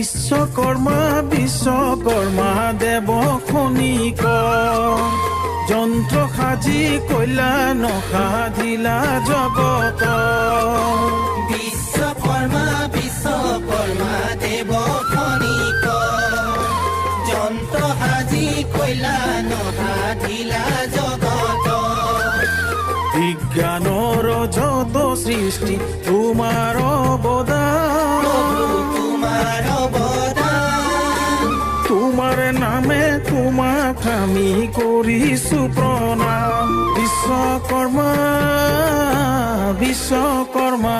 বিশ্বকৰ্মা বিশ্বকৰ্মা দেৱ খনিক যন্ত্ৰ সাজি কইলা নসাধিলা জগত বিশ্বকৰ্মা বিশ্বকৰ্মা দেৱ খনিক যন্ত্ৰ সাজি কইলা নসাধিলা জগত বিজ্ঞানৰ যত সৃষ্টি তোমাৰ অৱদান তোমাৰ অৱদান তোমাৰ নামে তোমাক আমি কৰিছো প্ৰণাম বিশ্বকৰ্মা বিশ্বকৰ্মা